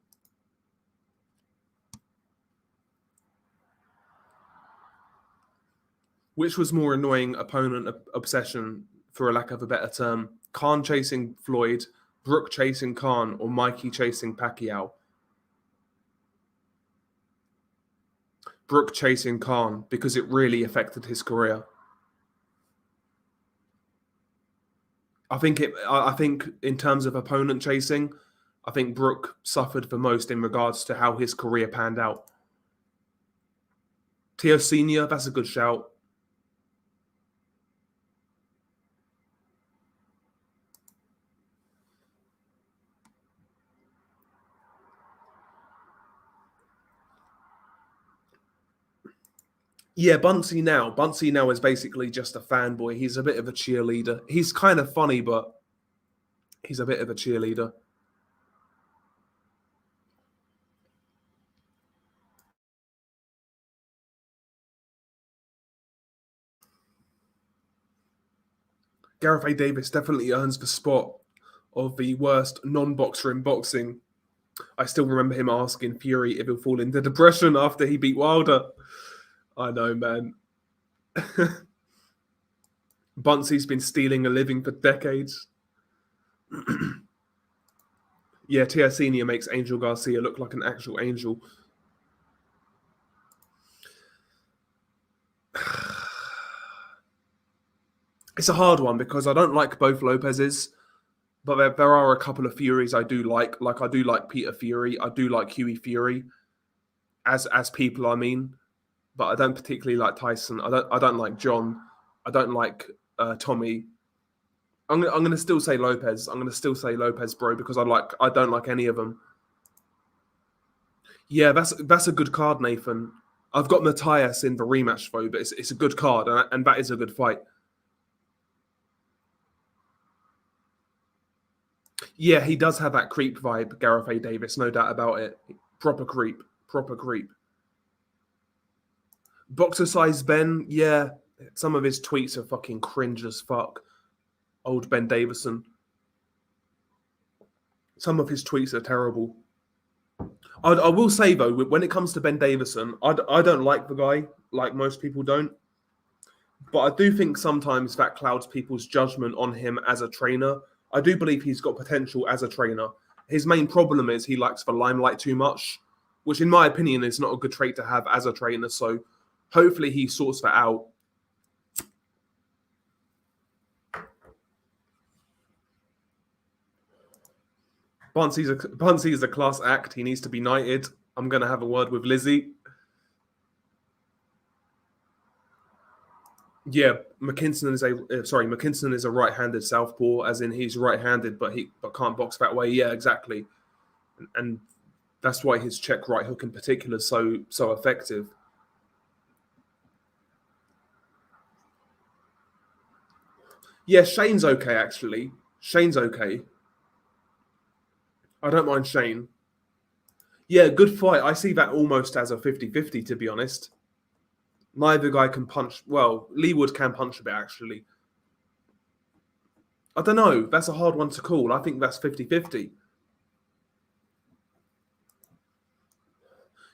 Which was more annoying opponent obsession, for a lack of a better term? Khan chasing Floyd, Brook chasing Khan, or Mikey chasing Pacquiao? Brook chasing Khan, because it really affected his career. I think in terms of opponent chasing, I think Brook suffered the most in regards to how his career panned out. Teo Senior, that's a good shout. Yeah, Bunsey now is basically just a fanboy. He's a bit of a cheerleader. He's kind of funny, but he's a bit of a cheerleader. Gareth A. Davis definitely earns the spot of the worst non-boxer in boxing. I still remember him asking Fury if he'll fall into depression after he beat Wilder. I know, man. Bunsey's been stealing a living for decades. Yeah, Tia Senior makes Angel Garcia look like an actual angel. It's a hard one because I don't like both Lopez's, but there are a couple of Furies I do like. Like I do like Peter Fury. I do like Huey Fury. As people, I mean. But I don't particularly like Tyson. I don't like John. I don't like Tommy. I'm gonna still say Lopez. I'm gonna still say Lopez, bro, because I don't like any of them. Yeah, that's a good card, Nathan. I've got Matthias in the rematch though, but it's a good card, and that is a good fight. Yeah, he does have that creep vibe, Gareth A. Davis, no doubt about it. Proper creep, proper creep. Boxer size Ben, yeah, some of his tweets are fucking cringe as fuck. Old Ben Davison. Some of his tweets are terrible. I will say though, when it comes to Ben Davison, I don't like the guy, like most people don't. But I do think sometimes that clouds people's judgment on him as a trainer. I do believe he's got potential as a trainer. His main problem is he likes the limelight too much, which in my opinion is not a good trait to have as a trainer. So hopefully he sorts that out. Buncey's a class act. He needs to be knighted. I'm going to have a word with Lizzie. Yeah, McKinson is a right-handed southpaw, as in he's right-handed, but can't box that way. Yeah, exactly, and that's why his check right hook in particular is so effective. Yeah, Shane's okay actually. Shane's okay. I don't mind Shane. Yeah, good fight. I see that almost as a 50-50, to be honest. Neither guy can punch. Well, Leewood can punch a bit, actually. I don't know. That's a hard one to call. I think that's 50-50.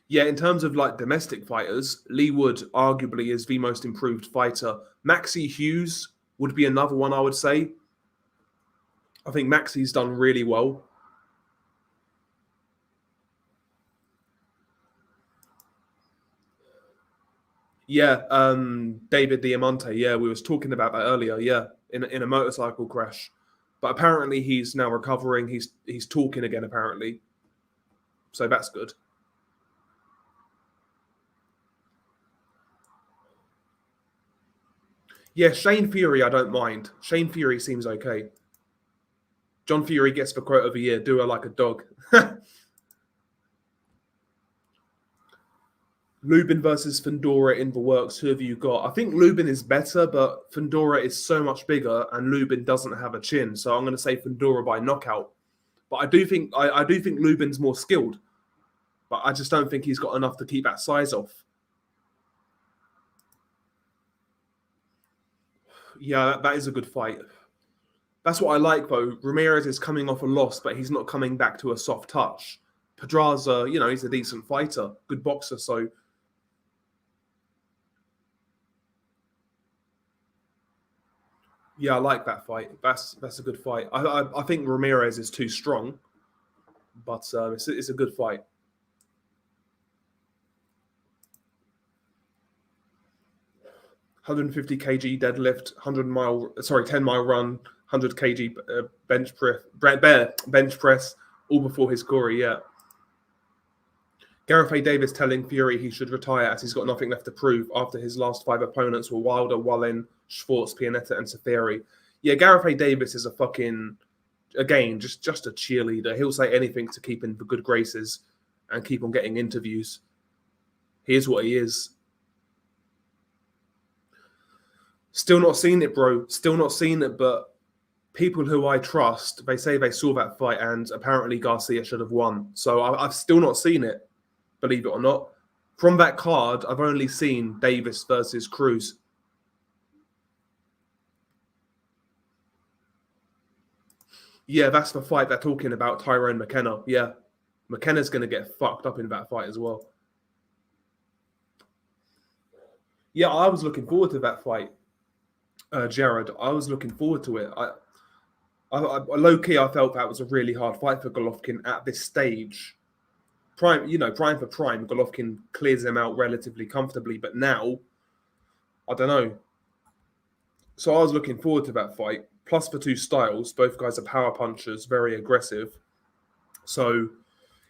Yeah, in terms of like domestic fighters, Leewood arguably is the most improved fighter. Maxie Hughes would be another one I would say. I think Maxie's done really well. Yeah, David Diamante. Yeah, we was talking about that earlier. Yeah, in a motorcycle crash, but apparently he's now recovering. He's talking again apparently, so that's good. Yeah, Shane Fury, I don't mind. Shane Fury seems okay. John Fury gets the quote of the year: "Do her like a dog." Lubin versus Fandora in the works. Who have you got? I think Lubin is better, but Fandora is so much bigger, and Lubin doesn't have a chin. So I'm going to say Fandora by knockout. But I do think Lubin's more skilled, but I just don't think he's got enough to keep that size off. Yeah, that is a good fight. That's what I like though. Ramirez is coming off a loss, but he's not coming back to a soft touch. Pedraza, he's a decent fighter, good boxer. So yeah, I like that fight. That's a good fight. I think Ramirez is too strong, but it's a good fight. 150 kg deadlift, 10-mile run, 100 kg bench press, all before his Corey. Yeah. Gareth A. Davis telling Fury he should retire as he's got nothing left to prove after his last 5 opponents were Wilder, Wallin, Schwartz, Pianetta, and Safari. Yeah, Gareth A. Davis is a fucking, again, just a cheerleader. He'll say anything to keep in the good graces and keep on getting interviews. He is what he is. Still not seen it, bro. Still not seen it, but people who I trust, they say they saw that fight and apparently Garcia should have won. So I've still not seen it, believe it or not. From that card, I've only seen Davis versus Cruz. Yeah, that's the fight they're talking about, Tyrone McKenna. Yeah, McKenna's going to get fucked up in that fight as well. Yeah, I was looking forward to that fight, Jared. I was looking forward to it. Low key, I felt that was a really hard fight for Golovkin at this stage. Prime for prime, Golovkin clears him out relatively comfortably, but now, I don't know. So I was looking forward to that fight. Plus the two styles, both guys are power punchers, very aggressive. So,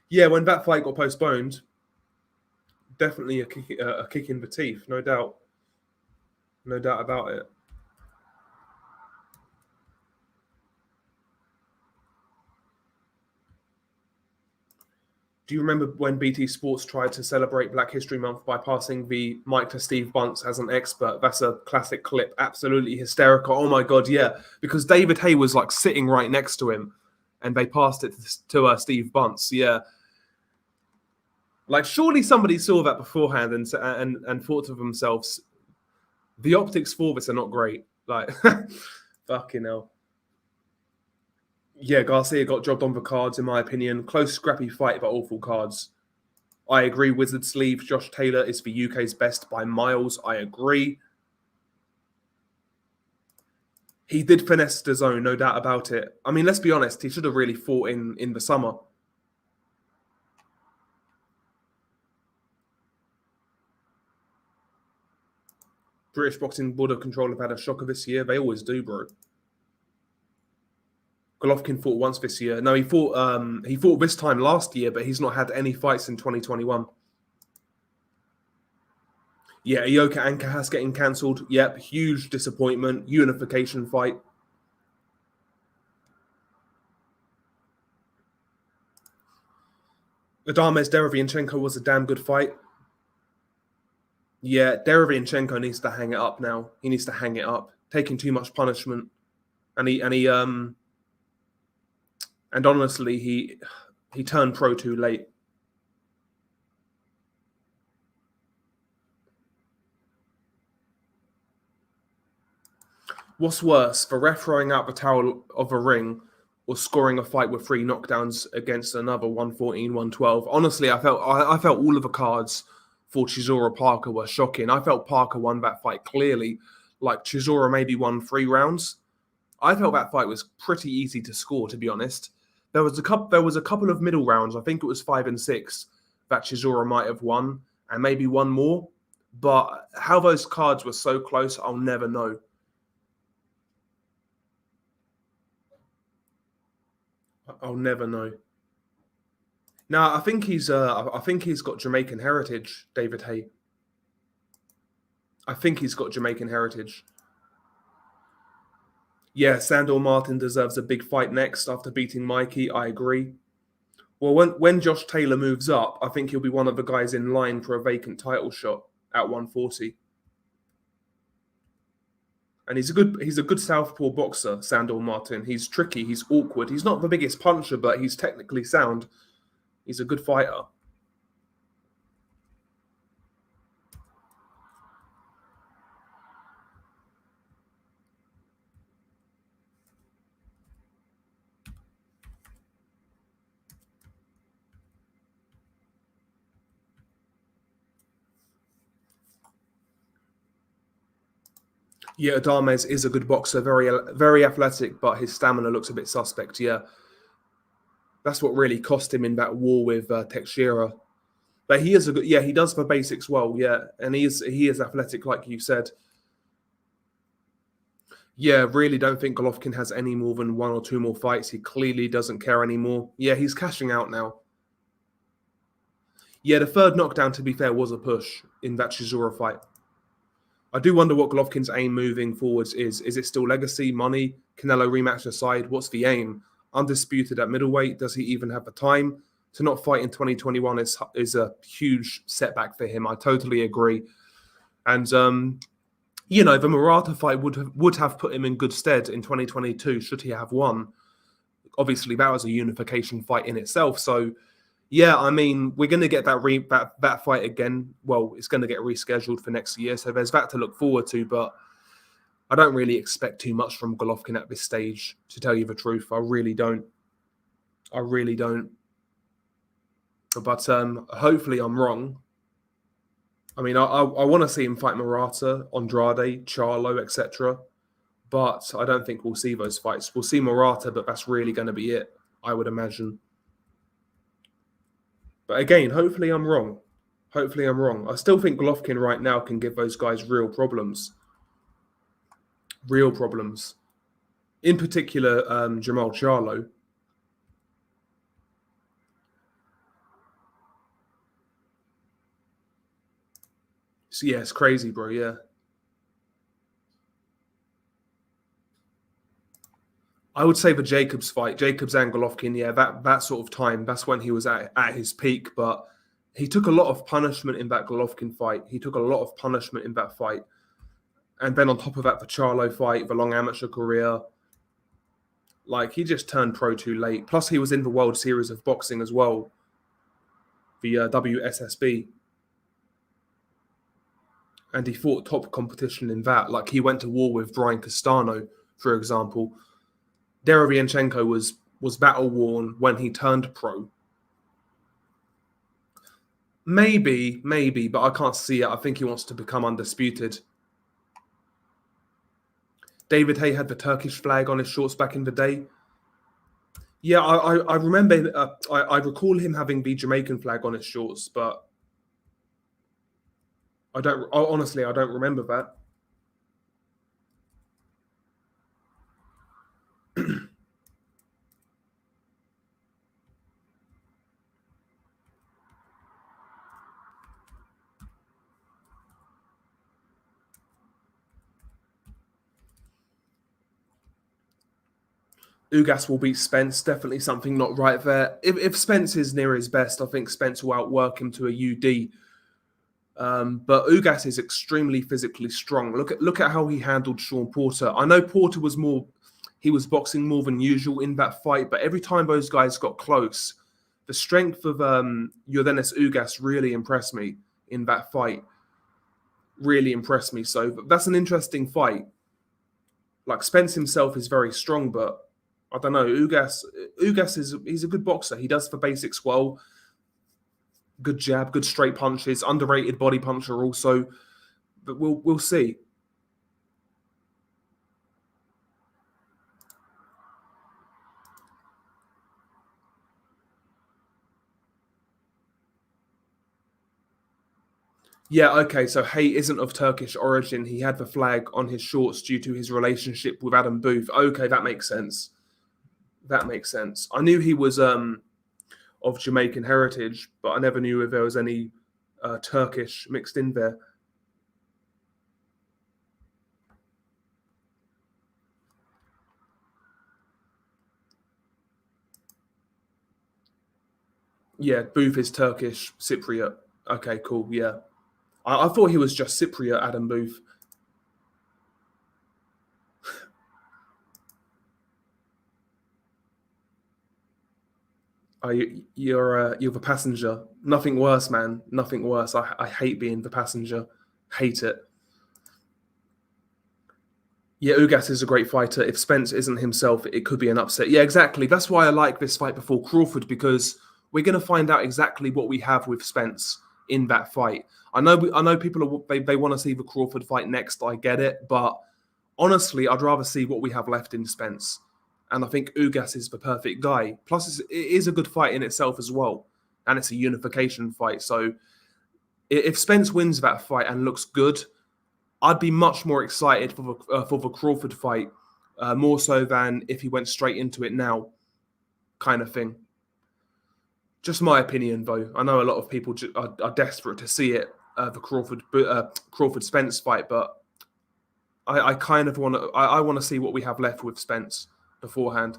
yeah, when that fight got postponed, definitely a kick in the teeth, no doubt. No doubt about it. Do you remember when BT Sports tried to celebrate Black History Month by passing the mic to Steve Bunce as an expert? That's a classic clip. Absolutely hysterical. Oh my God, yeah. Because David Hay was like sitting right next to him and they passed it to Steve Bunce. Yeah. Like, surely somebody saw that beforehand and thought to themselves, the optics for this are not great. Like, fucking hell. Yeah, Garcia got jobbed on the cards, in my opinion. Close, scrappy fight, but awful cards. I agree. Wizard Sleeve, Josh Taylor is the UK's best by miles. I agree. He did finesse the zone, no doubt about it. I mean, let's be honest. He should have really fought in the summer. British Boxing Board of Control have had a shocker this year. They always do, bro. Golovkin fought once this year. No, he fought this time last year, but he's not had any fights in 2021. Yeah, Ioka Ancajas getting cancelled. Yep, huge disappointment. Unification fight. Adames Derevianchenko was a damn good fight. Yeah, Derevianchenko needs to hang it up now. He needs to hang it up. Taking too much punishment. And honestly, he turned pro too late. What's worse, the ref throwing out the towel of a ring or scoring a fight with 3 knockdowns against another 114, 112? Honestly, I felt all of the cards for Chisora Parker were shocking. I felt Parker won that fight clearly. Like, Chisora maybe won 3 rounds. I felt that fight was pretty easy to score, to be honest. There was a couple of middle rounds. I think it was 5 and 6 that Chisora might have won, and maybe one more. But how those cards were so close, I'll never know. I'll never know. Now, I think he's got Jamaican heritage, David Hay. I think he's got Jamaican heritage. Yeah, Sandor Martin deserves a big fight next after beating Mikey. I agree. Well, when Josh Taylor moves up, I think he'll be one of the guys in line for a vacant title shot at 140. And he's a good southpaw boxer, Sandor Martin. He's tricky, he's awkward. He's not the biggest puncher, but he's technically sound. He's a good fighter. Yeah, Adames is a good boxer, very athletic, but his stamina looks a bit suspect. Yeah, that's what really cost him in that war with Teixeira. But he is a good. Yeah, he does the basics well. Yeah, and he is athletic, like you said. Yeah, really don't think Golovkin has any more than 1 or 2 more fights. He clearly doesn't care anymore. Yeah, he's cashing out now. Yeah, the 3rd knockdown, to be fair, was a push in that Chisora fight. I do wonder what Golovkin's aim moving forwards is. Is it still legacy, money, Canelo rematch aside? What's the aim? Undisputed at middleweight. Does he even have the time? To not fight in 2021 is a huge setback for him. I totally agree. And you know, the Murata fight would have put him in good stead in 2022 should he have won. Obviously, that was a unification fight in itself. So, yeah, I mean, we're going to get that fight again. Well, it's going to get rescheduled for next year, so there's that to look forward to. But I don't really expect too much from Golovkin at this stage, to tell you the truth. I really don't. I really don't. But hopefully, I'm wrong. I mean, I want to see him fight Murata, Andrade, Charlo, etc. But I don't think we'll see those fights. We'll see Murata, but that's really going to be it, I would imagine. But again, hopefully I'm wrong. Hopefully I'm wrong. I still think Golovkin right now can give those guys real problems. Real problems. In particular, Jamal Charlo. So, yeah, it's crazy, bro, yeah. I would say the Jacobs fight, Jacobs and Golovkin, yeah, that sort of time, that's when he was at his peak. But he took a lot of punishment in that Golovkin fight. He took a lot of punishment in that fight. And then on top of that, the Charlo fight, the long amateur career, like he just turned pro too late. Plus, he was in the World Series of Boxing as well, the WSSB. And he fought top competition in that. Like he went to war with Brian Castano, for example. Derevianchenko was battle worn when he turned pro. Maybe, but I can't see it. I think he wants to become undisputed. David Haye had the Turkish flag on his shorts back in the day. Yeah, I remember. I recall him having the Jamaican flag on his shorts, but honestly, I don't remember that. Ugas will beat Spence. Definitely something not right there. If Spence is near his best, I think Spence will outwork him to a UD. But Ugas is extremely physically strong. Look at how he handled Sean Porter. I know Porter was boxing more than usual in that fight, but every time those guys got close, the strength of Yordenis Ugas really impressed me in that fight. Really impressed me. So that's an interesting fight. Like Spence himself is very strong, but I don't know. Ugas he's a good boxer. He does the basics well. Good jab, good straight punches, underrated body puncher also. But we'll see. Yeah, okay, so Haye isn't of Turkish origin. He had the flag on his shorts due to his relationship with Adam Booth. Okay, that makes sense. That makes sense. I knew he was of Jamaican heritage, but I never knew if there was any Turkish mixed in there. Yeah, Booth is Turkish Cypriot. Okay, cool. Yeah, I thought he was just Cypriot, Adam Booth. You're the passenger. Nothing worse, man. Nothing worse. I hate being the passenger. Hate it. Yeah, Ugas is a great fighter. If Spence isn't himself, it could be an upset. Yeah, exactly. That's why I like this fight before Crawford, because we're going to find out exactly what we have with Spence in that fight. I know people they want to see the Crawford fight next. I get it, but honestly, I'd rather see what we have left in Spence. And I think Ugas is the perfect guy. Plus, it is a good fight in itself as well, and it's a unification fight. So if Spence wins that fight and looks good, I'd be much more excited for the Crawford fight, more so than if he went straight into it now, kind of thing. Just my opinion, though. I know a lot of people are desperate to see it, the Crawford Spence fight, but I kind of want to. I want to see what we have left with Spence beforehand.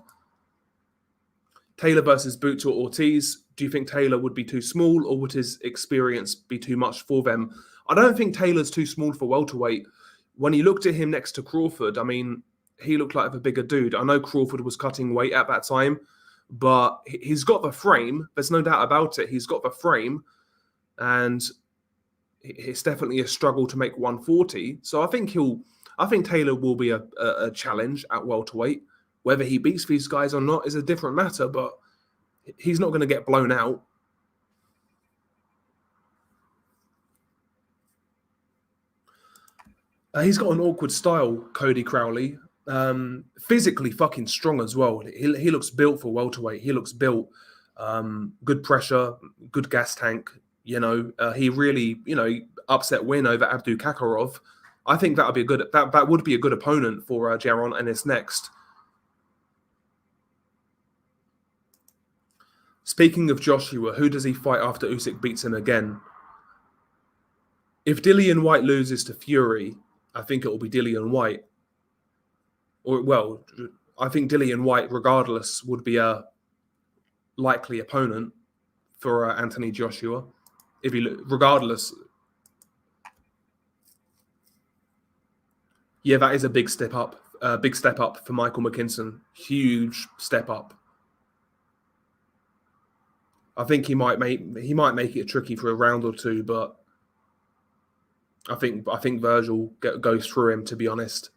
Taylor versus Boots or Ortiz. Do you think Taylor would be too small, or would his experience be too much for them? I don't think Taylor's too small for welterweight. When you looked at him next to Crawford, I mean, he looked like a bigger dude. I know Crawford was cutting weight at that time, but he's got the frame. There's no doubt about it. He's got the frame, and it's definitely a struggle to make 140. So I think Taylor will be a challenge at welterweight. Whether he beats these guys or not is a different matter, but he's not going to get blown out. He's got an awkward style, Cody Crowley. Physically fucking strong as well. He looks built for welterweight. He looks built. Good pressure, good gas tank. He really, upset win over Abdu Kakarov. I think that would be a good opponent for Jaron Ennis next. Speaking of Joshua, who does he fight after Usyk beats him again? If Dillian White loses to Fury, I think it will be Dillian White. Or, well, I think Dillian White, regardless, would be a likely opponent for Anthony Joshua. If you look, regardless, yeah, that is a big step up. Big step up for Michael McKinson. Huge step up. I think he might make it tricky for a round or two, but I think Virgil goes through him. To be honest,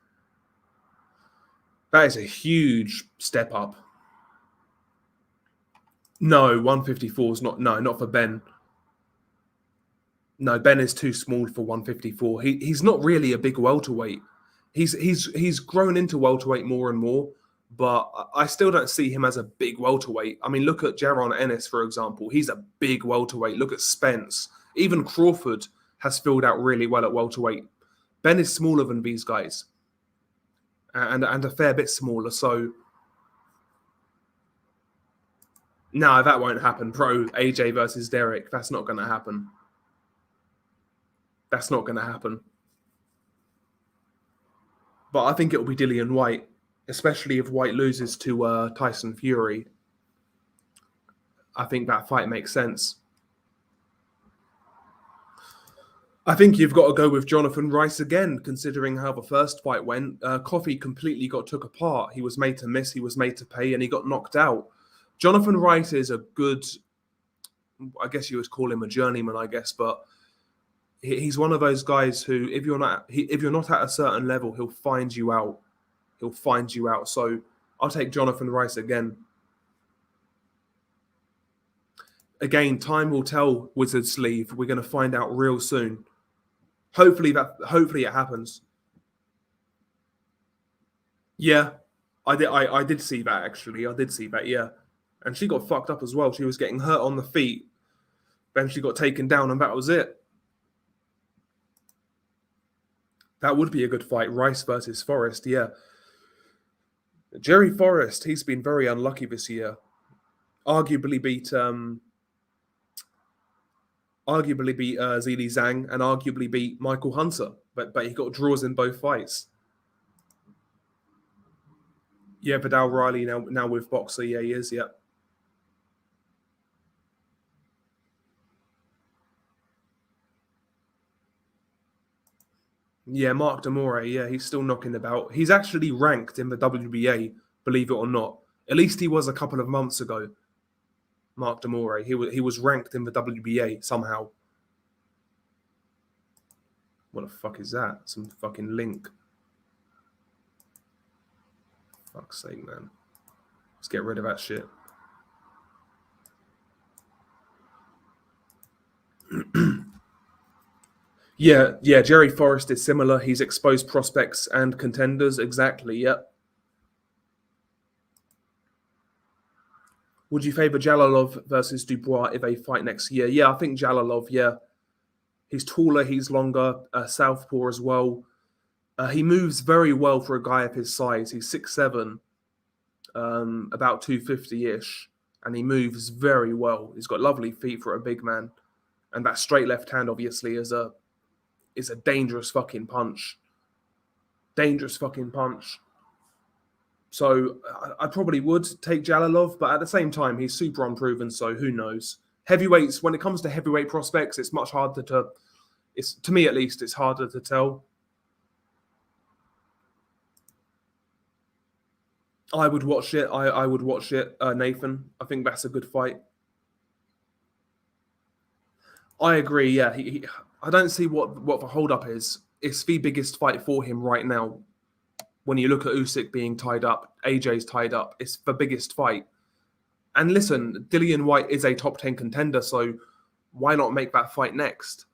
that is a huge step up. No, 154 is not. No, not for Ben. No, Ben is too small for 154. He's not really a big welterweight. He's grown into welterweight more and more, but I still don't see him as a big welterweight. I mean, look at Jaron Ennis, for example. He's a big welterweight. Look at Spence. Even Crawford has filled out really well at welterweight. Ben is smaller than these guys, and a fair bit smaller. So, no, that won't happen. Pro AJ versus Derek. That's not going to happen. That's not going to happen. But I think it will be Dillian White, especially if White loses to Tyson Fury. I think that fight makes sense. I think you've got to go with Jonathan Rice again, considering how the first fight went. Coffey completely got took apart. He was made to miss, he was made to pay, and he got knocked out. Jonathan Rice is a good, I guess you would call him a journeyman, I guess, but he's one of those guys who, if you're not at a certain level, he'll find you out. He'll find you out. So I'll take Jonathan Rice again. Again, time will tell, Wizard Sleeve. We're going to find out real soon. Hopefully it happens. Yeah, I did see that actually. I did see that. Yeah, and she got fucked up as well. She was getting hurt on the feet. Then she got taken down, and that was it. That would be a good fight. Rice versus Forrest. Yeah. Jerry Forrest, he's been very unlucky this year. Arguably beat Zili Zhang and arguably beat Michael Hunter, but he got draws in both fights. Yeah, Vidal Riley now with Boxer. Yeah, he is. Yeah. Yeah, Mark Demore, yeah, he's still knocking about. He's actually ranked in the WBA, believe it or not. At least he was a couple of months ago. Mark Demore, he was ranked in the WBA somehow. What the fuck is that? Some fucking link. Fuck's sake, man. Let's get rid of that shit. Yeah, Jerry Forrest is similar. He's exposed prospects and contenders. Exactly, yep. Would you favour Jalalov versus Dubois if they fight next year? Yeah, I think Jalalov, yeah. He's taller, he's longer, southpaw as well. He moves very well for a guy of his size. He's 6'7", about 250-ish, and he moves very well. He's got lovely feet for a big man. And that straight left hand, obviously, is a dangerous fucking punch. Dangerous fucking punch. So I probably would take Jalalov, but at the same time, he's super unproven, so who knows? Heavyweights, when it comes to heavyweight prospects, it's much harder to me at least, it's harder to tell. I would watch it. I would watch it, Nathan. I think that's a good fight. I agree, yeah. I don't see what the hold-up is. It's the biggest fight for him right now. When you look at Usyk being tied up, AJ's tied up, it's the biggest fight. And listen, Dillian White is a top 10 contender, so why not make that fight next?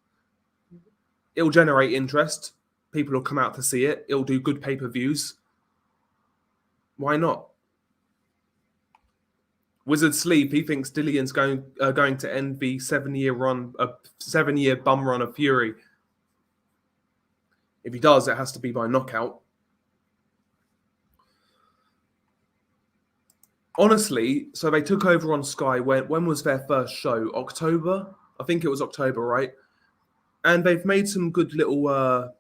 It'll generate interest. People will come out to see it. It'll do good pay-per-views. Why not? Wizard Sleep, he thinks Dillian's going to end the 7-year bum run of Fury. If he does, it has to be by knockout. Honestly, so they took over on Sky. When was their first show? October? I think it was October, right? And they've made some good little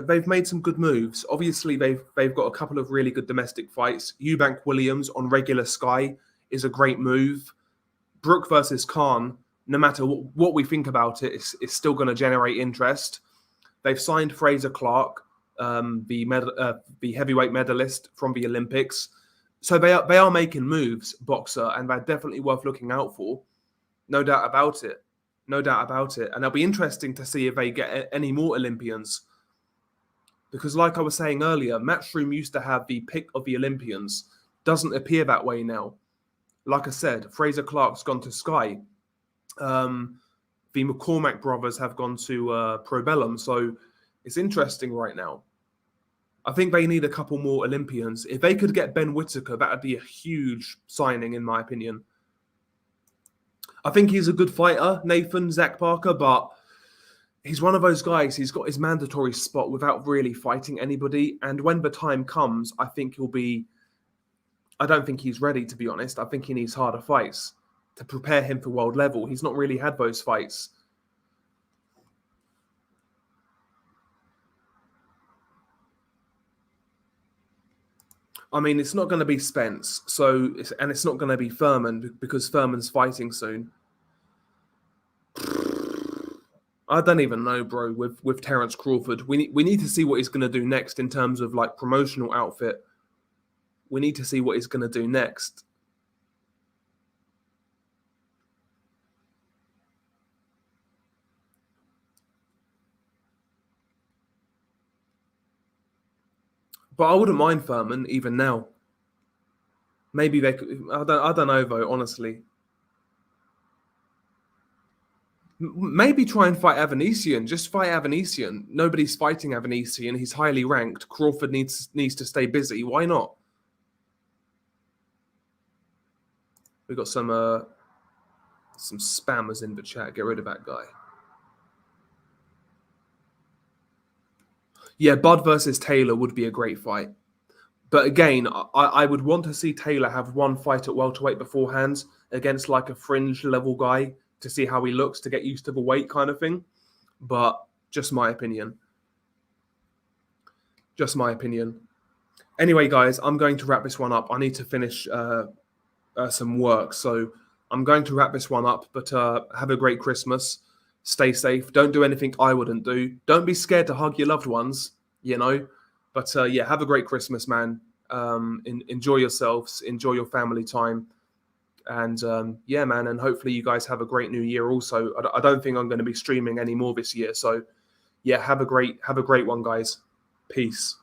they've made some good moves. Obviously, they've got a couple of really good domestic fights. Eubank Williams on regular Sky is a great move. Brook versus Khan, no matter what we think about it, it's still going to generate interest. They've signed Fraser Clark, the heavyweight medalist from the Olympics. So they are making moves, Boxer, and they're definitely worth looking out for. No doubt about it. No doubt about it. And it'll be interesting to see if they get any more Olympians. Because like I was saying earlier, Matchroom used to have the pick of the Olympians. Doesn't appear that way now. Like I said, Fraser Clark's gone to Sky. The McCormack brothers have gone to Probellum. So it's interesting right now. I think they need a couple more Olympians. If they could get Ben Whittaker, that would be a huge signing, in my opinion. I think he's a good fighter, Nathan, Zach Parker, but he's one of those guys, he's got his mandatory spot without really fighting anybody. And when the time comes, I don't think he's ready, to be honest. I think he needs harder fights to prepare him for world level. He's not really had those fights. I mean, it's not going to be Spence, and it's not going to be Furman because Furman's fighting soon. I don't even know, bro. With Terence Crawford, we need to see what he's going to do next in terms of like promotional outfit. We need to see what he's going to do next. But I wouldn't mind Furman even now. Maybe they could. I don't know though, honestly. Maybe try and fight Avanesian. Just fight Avanesian. Nobody's fighting Avanesian. He's highly ranked. Crawford needs to stay busy. Why not? We've got some spammers in the chat. Get rid of that guy. Yeah, Bud versus Taylor would be a great fight. But again, I would want to see Taylor have one fight at welterweight beforehand against like a fringe level guy to see how he looks, to get used to the weight kind of thing. But just my opinion. Just my opinion. Anyway, guys, I'm going to wrap this one up. I need to finish some work. So I'm going to wrap this one up. But have a great Christmas. Stay safe. Don't do anything I wouldn't do. Don't be scared to hug your loved ones, you know. But yeah, have a great Christmas, man. Enjoy yourselves. Enjoy your family time. And yeah, man. And hopefully you guys have a great new year also. I don't think I'm going to be streaming anymore this year. So yeah, have a great one, guys. Peace.